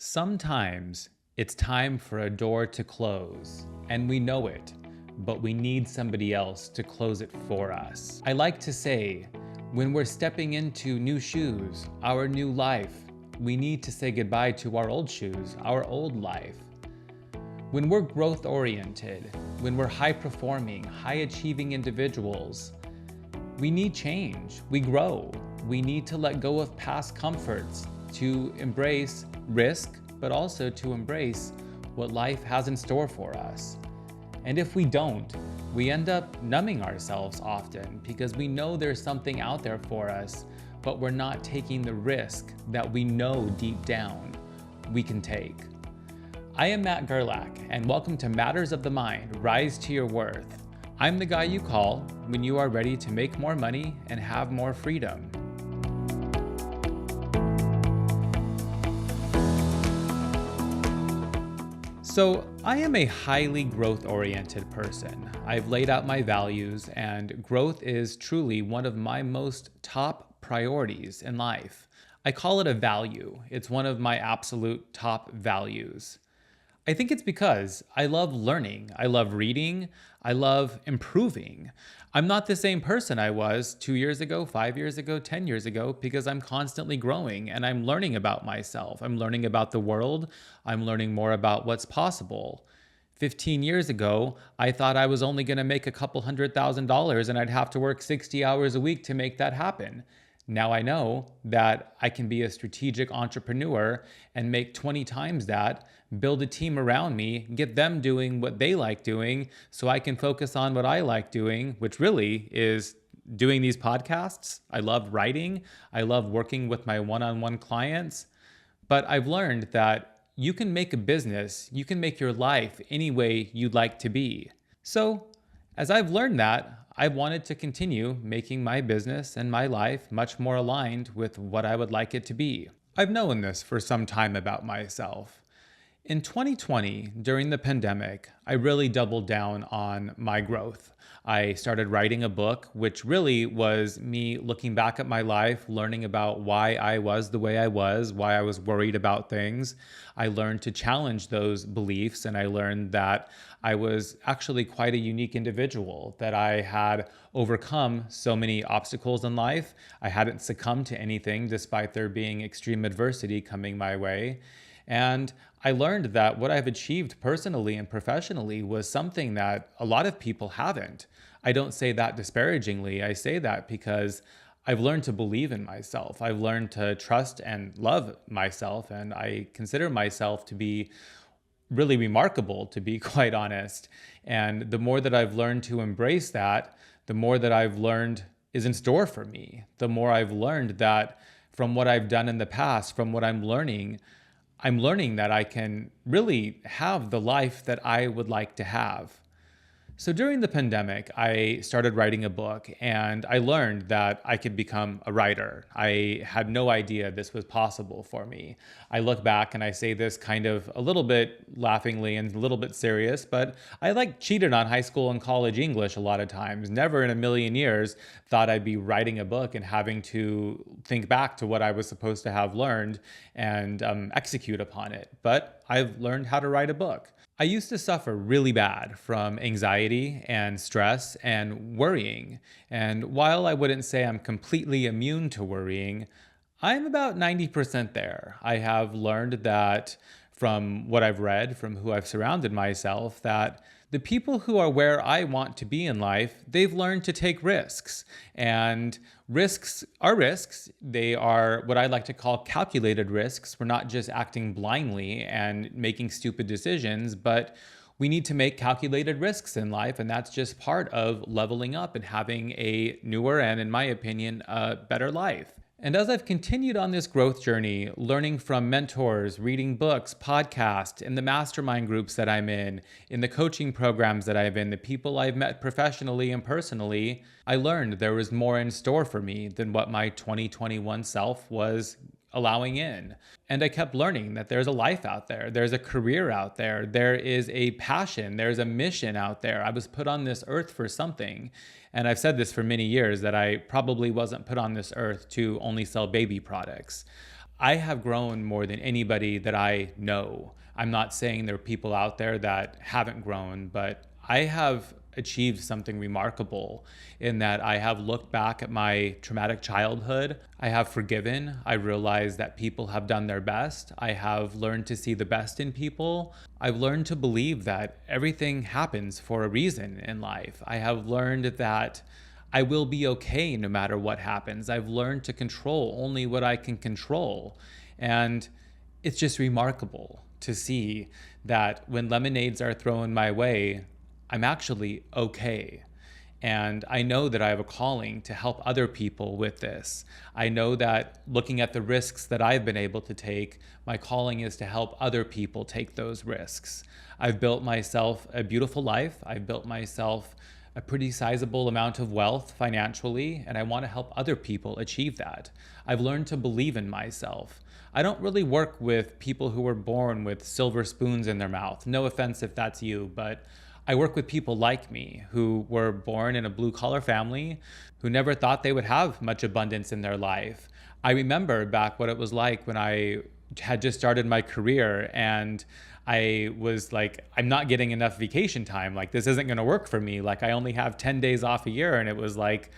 Sometimes it's time for a door to close, and we know it, but we need somebody else to close it for us. I like to say, when we're stepping into new shoes, our new life, we need to say goodbye to our old shoes, our old life. When we're growth oriented, when we're high performing, high achieving individuals, we need change, we grow. We need to let go of past comforts to embrace risk, but also to embrace what life has in store for us. And if we don't, we end up numbing ourselves often because we know there's something out there for us, but we're not taking the risk that we know deep down we can take. I am Matt Gerlach, and welcome to Matters of the Mind, Rise to Your Worth. I'm the guy you call when you are ready to make more money and have more freedom. So I am a highly growth-oriented person. I've laid out my values, and growth is truly one of my most top priorities in life. I call it a value. It's one of my absolute top values. I think it's because I love learning, I love reading, I love improving. I'm not the same person I was 2 years ago, 5 years ago, 10 years ago, because I'm constantly growing and I'm learning about myself. I'm learning about the world. I'm learning more about what's possible. 15 years ago, I thought I was only going to make a couple $100,000 and I'd have to work 60 hours a week to make that happen. Now I know that I can be a strategic entrepreneur and make 20 times that, build a team around me, get them doing what they like doing so I can focus on what I like doing, which really is doing these podcasts. I love writing. I love working with my one-on-one clients. But I've learned that you can make a business, you can make your life any way you'd like to be. So as I've learned that, I've wanted to continue making my business and my life much more aligned with what I would like it to be. I've known this for some time about myself. In 2020, during the pandemic, I really doubled down on my growth. I started writing a book, which really was me looking back at my life, learning about why I was the way I was, why I was worried about things. I learned to challenge those beliefs, and I learned that I was actually quite a unique individual, that I had overcome so many obstacles in life. I hadn't succumbed to anything despite there being extreme adversity coming my way. And I learned that what I've achieved personally and professionally was something that a lot of people haven't. I don't say that disparagingly. I say that because I've learned to believe in myself. I've learned to trust and love myself. And I consider myself to be really remarkable, to be quite honest. And the more that I've learned to embrace that, the more that I've learned is in store for me. The more I've learned that from what I've done in the past, from what I'm learning that I can really have the life that I would like to have. So during the pandemic, I started writing a book, and I learned that I could become a writer. I had no idea this was possible for me. I look back and I say this kind of a little bit laughingly and a little bit serious, but I cheated on high school and college English a lot of times. Never in a million years thought I'd be writing a book and having to think back to what I was supposed to have learned and execute upon it. But I've learned how to write a book. I used to suffer really bad from anxiety and stress and worrying. And while I wouldn't say I'm completely immune to worrying, I'm about 90% there. I have learned that from what I've read, from who I've surrounded myself, that the people who are where I want to be in life, they've learned to take risks. And risks are risks. They are what I like to call calculated risks. We're not just acting blindly and making stupid decisions, but we need to make calculated risks in life. And that's just part of leveling up and having a newer and, in my opinion, a better life. And as I've continued on this growth journey, learning from mentors, reading books, podcasts, in the mastermind groups that I'm in the coaching programs that I've in, the people I've met professionally and personally, I learned there was more in store for me than what my 2021 self was allowing in. And I kept learning that there's a life out there, there's a career out there, there is a passion, there's a mission out there. I was put on this earth for something. And I've said this for many years, that I probably wasn't put on this earth to only sell baby products. I have grown more than anybody that I know. I'm not saying there are people out there that haven't grown, but I have achieved something remarkable in that I have looked back at my traumatic childhood. I have forgiven. I realize that people have done their best. I have learned to see the best in people. I've learned to believe that everything happens for a reason in life. I have learned that I will be okay no matter what happens. I've learned to control only what I can control. And it's just remarkable to see that when lemonades are thrown my way, I'm actually okay. And I know that I have a calling to help other people with this. I know that looking at the risks that I've been able to take, my calling is to help other people take those risks. I've built myself a beautiful life. I've built myself a pretty sizable amount of wealth financially, and I want to help other people achieve that. I've learned to believe in myself. I don't really work with people who were born with silver spoons in their mouth. No offense if that's you, but I work with people like me who were born in a blue-collar family, who never thought they would have much abundance in their life. I remember back what it was like when I had just started my career and I was like, I'm not getting enough vacation time. Like, this isn't going to work for me. Like, I only have 10 days off a year. And it was like,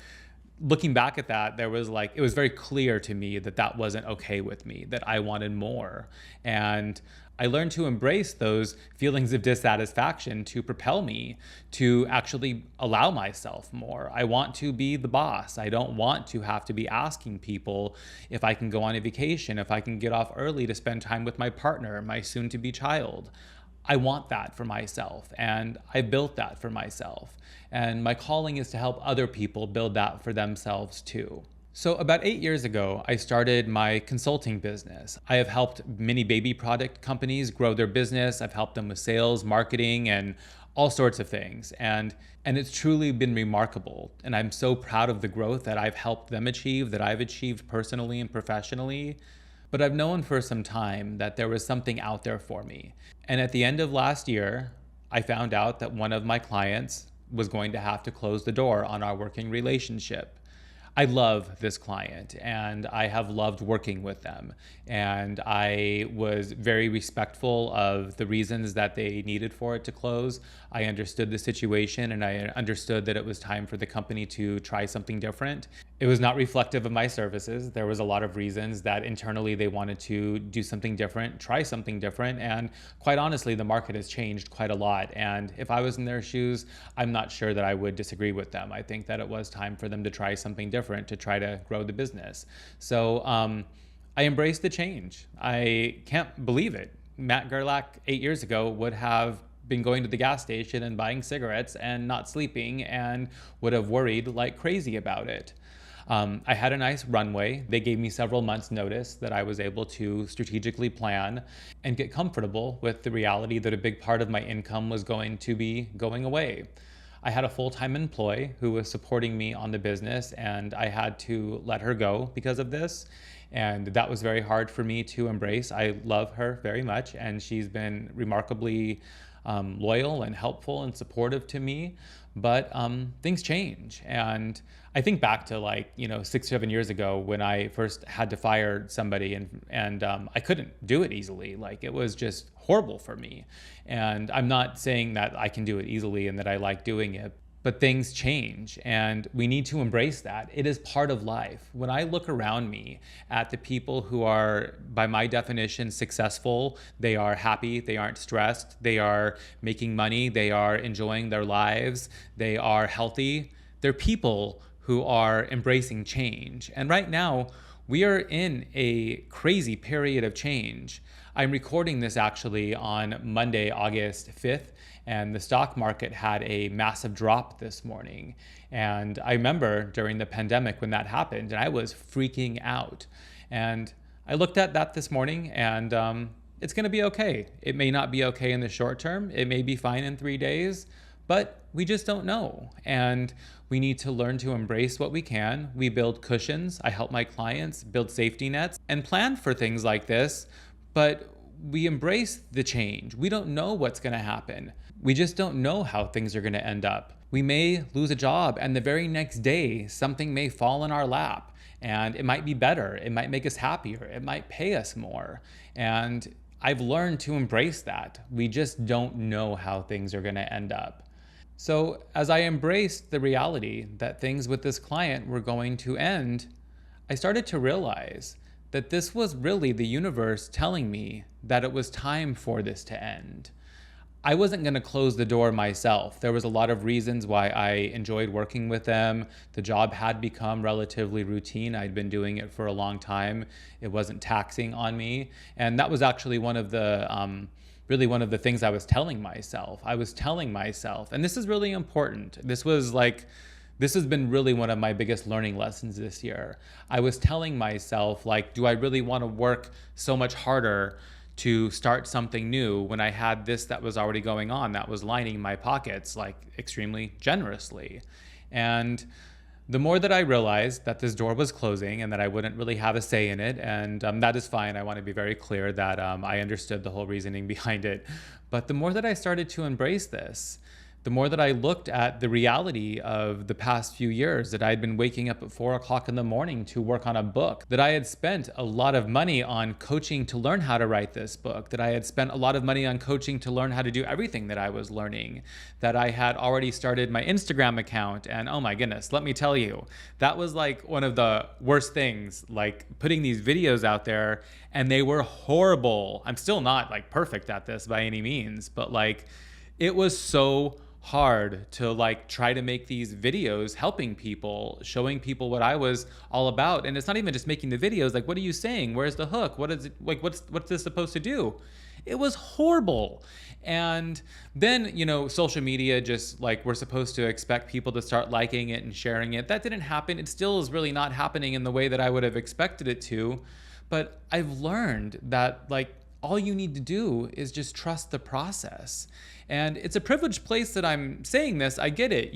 looking back at that, there was like, it was very clear to me that that wasn't okay with me, that I wanted more. And I learned to embrace those feelings of dissatisfaction to propel me to actually allow myself more. I want to be the boss. I don't want to have to be asking people if I can go on a vacation, if I can get off early to spend time with my partner, my soon-to-be child. I want that for myself, and I built that for myself. And my calling is to help other people build that for themselves too. So about 8 years ago, I started my consulting business. I have helped many baby product companies grow their business. I've helped them with sales, marketing, and all sorts of things. And it's truly been remarkable. And I'm so proud of the growth that I've helped them achieve, that I've achieved personally and professionally. But I've known for some time that there was something out there for me. And at the end of last year, I found out that one of my clients was going to have to close the door on our working relationship. I love this client and I have loved working with them. And I was very respectful of the reasons that they needed for it to close. I understood the situation and I understood that it was time for the company to try something different. It was not reflective of my services. There was a lot of reasons that internally they wanted to do something different, try something different. And quite honestly, the market has changed quite a lot. And if I was in their shoes, I'm not sure that I would disagree with them. I think that it was time for them to try something different to try to grow the business. So I embraced the change. I can't believe it. Matt Gerlach 8 years ago would have been going to the gas station and buying cigarettes and not sleeping and would have worried like crazy about it. I had a nice runway. They gave me several months notice that I was able to strategically plan and get comfortable with the reality that a big part of my income was going to be going away. I had a full-time employee who was supporting me on the business and I had to let her go because of this. And that was very hard for me to embrace. I love her very much and she's been remarkably loyal and helpful and supportive to me. But things change. And I think back to 6-7 years ago when I first had to fire somebody and I couldn't do it easily. Like, it was just horrible for me. And I'm not saying that I can do it easily and that I like doing it, but things change and we need to embrace that. It is part of life. When I look around me at the people who are, by my definition, successful, they are happy, they aren't stressed, they are making money, they are enjoying their lives, they are healthy. They're people who are embracing change. And right now, we are in a crazy period of change. I'm recording this actually on Monday, August 5th, and the stock market had a massive drop this morning. And I remember during the pandemic when that happened, and I was freaking out. And I looked at that this morning, and it's gonna be okay. It may not be okay in the short term. It may be fine in 3 days, but we just don't know. And we need to learn to embrace what we can. We build cushions. I help my clients build safety nets and plan for things like this, but we embrace the change. We don't know what's gonna happen. We just don't know how things are gonna end up. We may lose a job and the very next day, something may fall in our lap. And it might be better. It might make us happier. It might pay us more. And I've learned to embrace that. We just don't know how things are going to end up. So, as I embraced the reality that things with this client were going to end, I started to realize that this was really the universe telling me that it was time for this to end. I wasn't going to close the door myself. There was a lot of reasons why I enjoyed working with them. The job had become relatively routine. I'd been doing it for a long time. It wasn't taxing on me. And that was actually really one of the things I was telling myself. I was telling myself, and this is really important. This has been really one of my biggest learning lessons this year. I was telling myself, like, do I really want to work so much harder to start something new when I had this that was already going on, that was lining my pockets like extremely generously? And the more that I realized that this door was closing and that I wouldn't really have a say in it, and that is fine. I want to be very clear that I understood the whole reasoning behind it. But the more that I started to embrace this, the more that I looked at the reality of the past few years, that I had been waking up at 4 o'clock in the morning to work on a book, that I had spent a lot of money on coaching to learn how to write this book, that I had spent a lot of money on coaching to learn how to do everything that I was learning, that I had already started my Instagram account. And oh my goodness, let me tell you, that was like one of the worst things, like putting these videos out there, and they were horrible. I'm still not like perfect at this by any means, but like it was so hard to like try to make these videos helping people, showing people what I was all about. And it's not even just making the videos, like, what are you saying? Where's the hook? What is it like? What's this supposed to do? It was horrible. And then, social media, just like we're supposed to expect people to start liking it and sharing it. That didn't happen. It still is really not happening in the way that I would have expected it to. But I've learned that like all you need to do is just trust the process. And it's a privileged place that I'm saying this. I get it.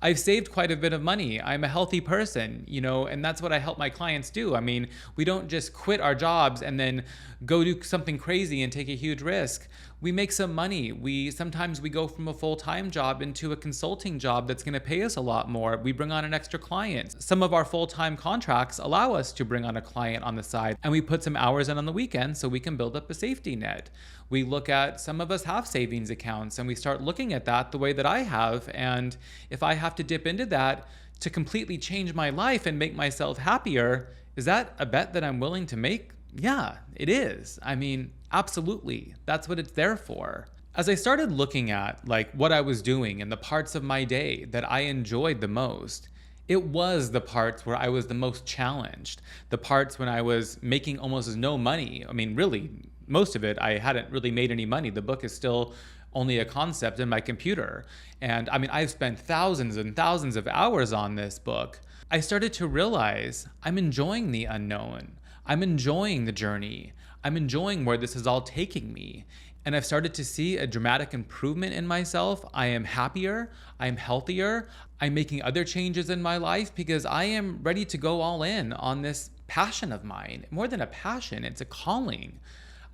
I've saved quite a bit of money. I'm a healthy person, and that's what I help my clients do. I mean, we don't just quit our jobs and then go do something crazy and take a huge risk. We make some money. Sometimes we go from a full-time job into a consulting job that's going to pay us a lot more. We bring on an extra client. Some of our full-time contracts allow us to bring on a client on the side, and we put some hours in on the weekend so we can build up a safety net. We look at, some of us have savings accounts, and we start looking at that the way that I have. And if I have to dip into that to completely change my life and make myself happier, is that a bet that I'm willing to make? Yeah, it is. I mean, absolutely. That's what it's there for. As I started looking at like what I was doing and the parts of my day that I enjoyed the most, it was the parts where I was the most challenged, the parts when I was making almost no money. I mean, really, most of it, I hadn't really made any money. The book is still only a concept in my computer. And I mean, I've spent thousands and thousands of hours on this book. I started to realize I'm enjoying the unknown. I'm enjoying the journey. I'm enjoying where this is all taking me. And I've started to see a dramatic improvement in myself. I am happier. I'm healthier. I'm making other changes in my life because I am ready to go all in on this passion of mine. More than a passion, it's a calling.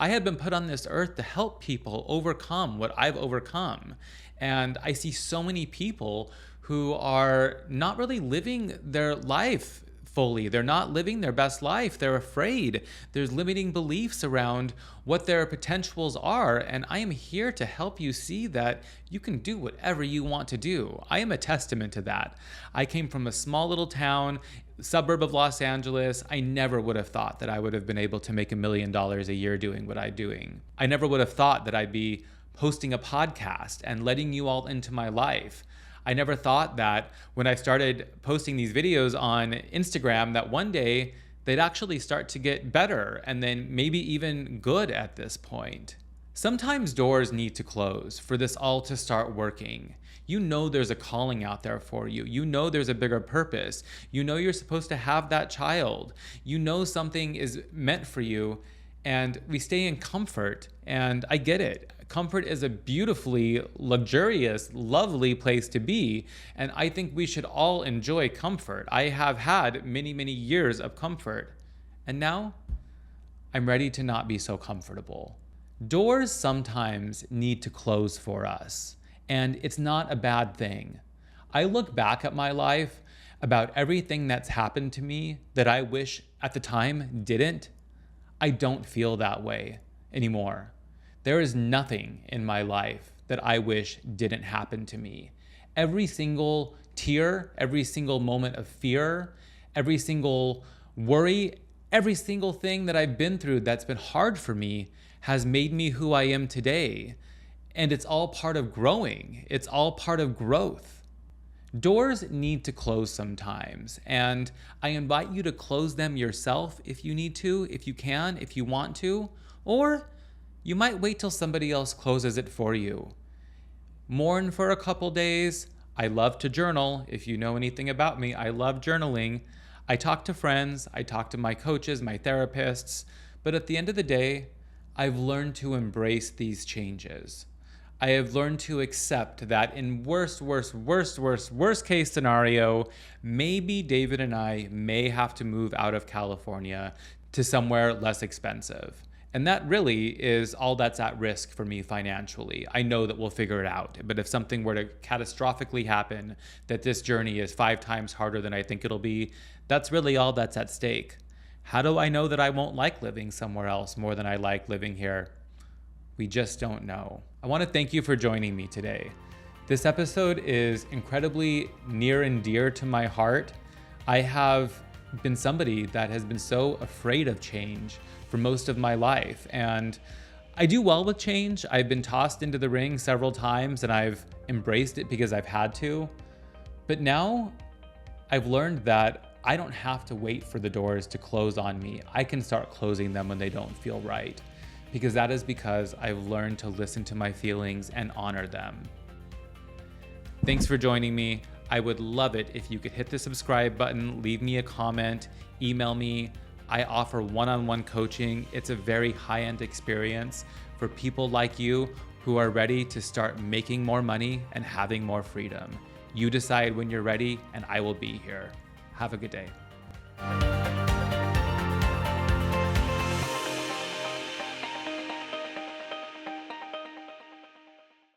I have been put on this earth to help people overcome what I've overcome. And I see so many people who are not really living their life fully. They're not living their best life. They're afraid. There's limiting beliefs around what their potentials are. And I am here to help you see that you can do whatever you want to do. I am a testament to that. I came from a small little town, suburb of Los Angeles. I never would have thought that I would have been able to make $1 million a year doing what I'm doing. I never would have thought that I'd be hosting a podcast and letting you all into my life. I never thought that when I started posting these videos on Instagram that one day they'd actually start to get better and then maybe even good at this point. Sometimes doors need to close for this all to start working. You know there's a calling out there for you. You know there's a bigger purpose. You know you're supposed to have that child. You know something is meant for you, and we stay in comfort, and I get it. Comfort is a beautifully luxurious, lovely place to be, and I think we should all enjoy comfort. I have had many, many years of comfort, and now I'm ready to not be so comfortable. Doors sometimes need to close for us, and it's not a bad thing. I look back at my life. about everything that's happened to me that I wish at the time didn't, I don't feel that way anymore. There is nothing in my life that I wish didn't happen to me. Every single tear, every single moment of fear, every single worry, every single thing that I've been through that's been hard for me has made me who I am today. And it's all part of growing. It's all part of growth. Doors need to close sometimes, and I invite you to close them yourself if you need to, if you can, if you want to, or you might wait till somebody else closes it for you. Mourn for a couple days. I love to journal. If you know anything about me, I love journaling. I talk to friends, I talk to my coaches, my therapists, but at the end of the day, I've learned to embrace these changes. I have learned to accept that in worst case scenario, maybe David and I may have to move out of California to somewhere less expensive. And that really is all that's at risk for me financially. I know that we'll figure it out. But if something were to catastrophically happen, that this journey is 5 times harder than I think it'll be, that's really all that's at stake. How do I know that I won't like living somewhere else more than I like living here? We just don't know. I want to thank you for joining me today. This episode is incredibly near and dear to my heart. I have been somebody that has been so afraid of change for most of my life, and I do well with change. I've been tossed into the ring several times and I've embraced it because I've had to. But now I've learned that I don't have to wait for the doors to close on me. I can start closing them when they don't feel right, because I've learned to listen to my feelings and honor them. Thanks for joining me. I would love it if you could hit the subscribe button, leave me a comment, email me. I offer one-on-one coaching. It's a very high-end experience for people like you who are ready to start making more money and having more freedom. You decide when you're ready, and I will be here. Have a good day.